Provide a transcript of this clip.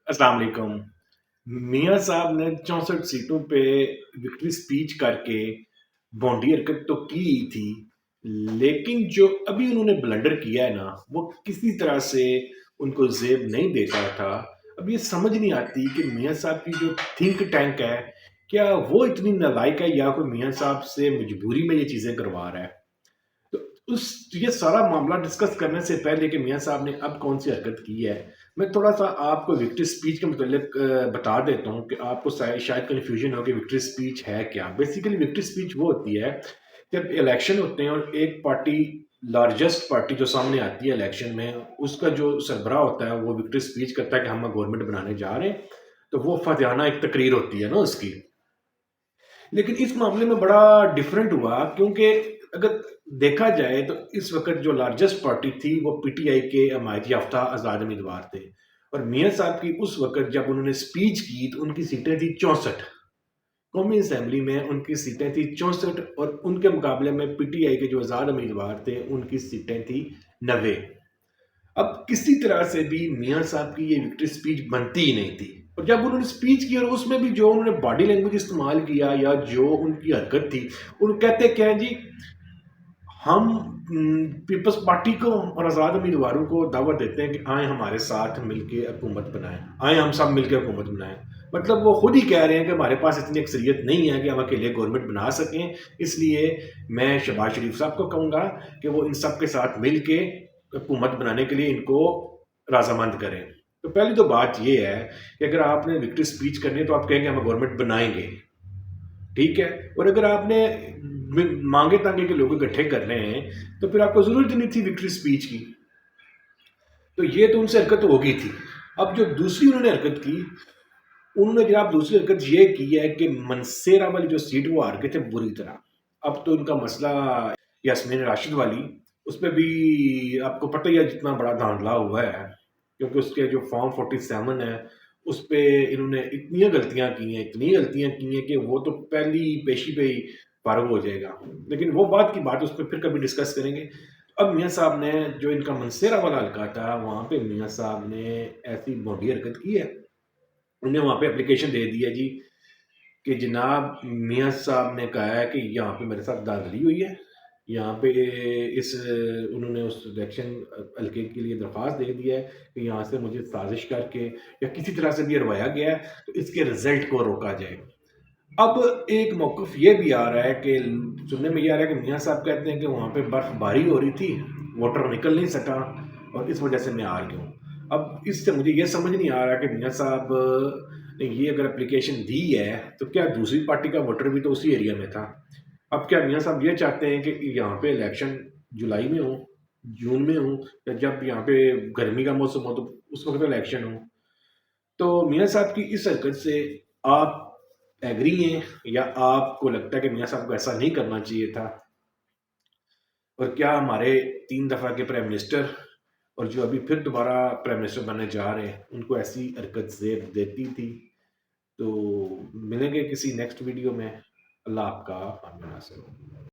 अस्सलाम वालेकुम। मियाँ साहब ने 64 सीटों पे विक्ट्री स्पीच करके भोंडी हरकत तो की ही थी, लेकिन जो अभी उन्होंने ब्लंडर किया है ना, वो किसी तरह से उनको ज़ेब नहीं देता था। अब ये समझ नहीं आती कि मियाँ साहब की जो थिंक टैंक है, क्या वो इतनी नालायक है या कोई मियाँ साहब से मजबूरी में ये चीज़ें करवा रहा है? तो उस ये सारा मामला डिस्कस करने से पहले कि मियाँ साहब ने अब कौन-सी हरकत की है, मैं थोड़ा-सा आपको विक्ट्री स्पीच के मुतल्लिक बता देता हूँ कि आपको शायद कन्फ्यूजन हो कि विक्ट्री स्पीच है क्या? बेसिकली विक्ट्री स्पीच वो होती है, जब इलेक्शन होते हैं और एक पार्टी लार्जेस्ट पार्टी जो सामने आती है इलेक्शन में, उसका जो सरबराह होता है, वो विक्ट्री स्पीच करता है कि हम गवर्नमेंट बनाने जा रहे हैं, तो वो फ़तेहाना एक तकरीर होती है ना उसकी। लेकिन इस मामले में बड़ा डिफरेंट हुआ क्योंकि अगर देखा जाए तो इस वक्त जो लार्जेस्ट पार्टी थी वो पीटीआई के हमायत याफ्ता आज़ाद उम्मीदवार थे और मियाँ साहब की उस वक्त जब उन्होंने स्पीच की तो उनकी सीटें थी 64। कौमी असम्बली में उनकी सीटें थी 64 और उनके मुकाबले में पीटीआई के जो आज़ाद उम्मीदवार थे उनकी सीटें थी 90। अब किसी तरह से भी मियाँ साहब की ये विक्ट्री स्पीच बनती ही नहीं थी और जब उन्होंने स्पीच की और उसमें भी जो उन्होंने बॉडी लैंग्वेज इस्तेमाल किया या जो उनकी हरकत थी, उन कहते क्या है जी, हम पीपल्स पार्टी को और आज़ाद उम्मीदवारों को दावत देते हैं कि आए हमारे साथ मिलके हुकूमत बनाएं, आए हम सब मिलके हुकूमत बनाएं। मतलब वो खुद ही कह रहे हैं कि हमारे पास इतनी अक्सरियत नहीं है कि हम अकेले गवर्नमेंट बना सकें, इसलिए मैं शहबाज शरीफ साहब को कहूँगा कि वो इन सब के साथ मिल के हुकूमत बनाने के लिए इनको राजामंद करें। तो पहली तो बात ये है कि अगर आपने विक्ट्री स्पीच करनी है तो आप कहेंगे हम गवर्नमेंट बनाएंगे, ठीक है। और अगर आपने मांगे तांगे के लोग इकट्ठे कर रहे हैं तो फिर आपको जरूरत नहीं थी विक्ट्री स्पीच की। तो ये तो उनसे हरकत हो गई थी। अब जो दूसरी उन्होंने हरकत की, उन्होंने जनाब दूसरी हरकत ये की है कि मनसेरा वाली जो सीट वो हार गए थे बुरी तरह। अब तो इनका मसला यास्मीन राशिद वाली, उस पर भी आपको पता ही है जितना बड़ा धांधला हुआ है, क्योंकि उसके जो फॉर्म 47 है उस पे इन्होंने इतनी गलतियां की हैं कि वो तो पहली पेशी पे ही फारग हो जाएगा। लेकिन वो बात की बात, उस पर फिर कभी डिस्कस करेंगे। अब मियाँ साहब ने जो इनका मनसेरा वाला हल्का था वहाँ पे मियाँ साहब ने ऐसी भोंडी हरकत की है, उन्हें वहाँ पे एप्लीकेशन दे दी है जी कि जनाब मियाँ साहब ने कहा है कि यहाँ पे मेरे साथ धांधली हुई है, यहाँ पे इस उन्होंने उस इलेक्शन हल्के के लिए दरख्वास्त दे दी है कि यहाँ से मुझे साजिश करके या किसी तरह से भी हरवाया गया है, तो इसके रिजल्ट को रोका जाए। अब एक मौक़िफ़ ये भी आ रहा है कि सुनने में ये आ रहा है कि मियाँ साहब कहते हैं कि वहाँ पे बर्फ़बारी हो रही थी, वोटर निकल नहीं सका और इस वजह से मैं हार गया हूँ। अब इससे मुझे ये समझ नहीं आ रहा कि मियाँ साहब ने ये अगर एप्लीकेशन दी है, तो क्या दूसरी पार्टी का वोटर भी तो उसी एरिया में था? अब क्या मियाँ साहब ये चाहते हैं कि यहाँ पे इलेक्शन जुलाई में हो, जून में हो या जब यहाँ पे गर्मी का मौसम हो तो उस वक़्त इलेक्शन हो? तो मियाँ साहब की इस हरकत से आप एग्री हैं या आपको लगता है कि मियाँ साहब को ऐसा नहीं करना चाहिए था? और क्या हमारे 3 दफ़ा के प्राइम मिनिस्टर और जो अभी फिर दोबारा प्राइम मिनिस्टर बनने जा रहे हैं, उनको ऐसी हरकत ज़ेब देती थी? तो मिलेंगे किसी नेक्स्ट वीडियो में। अल्लाह आपका हामी नासिर हो।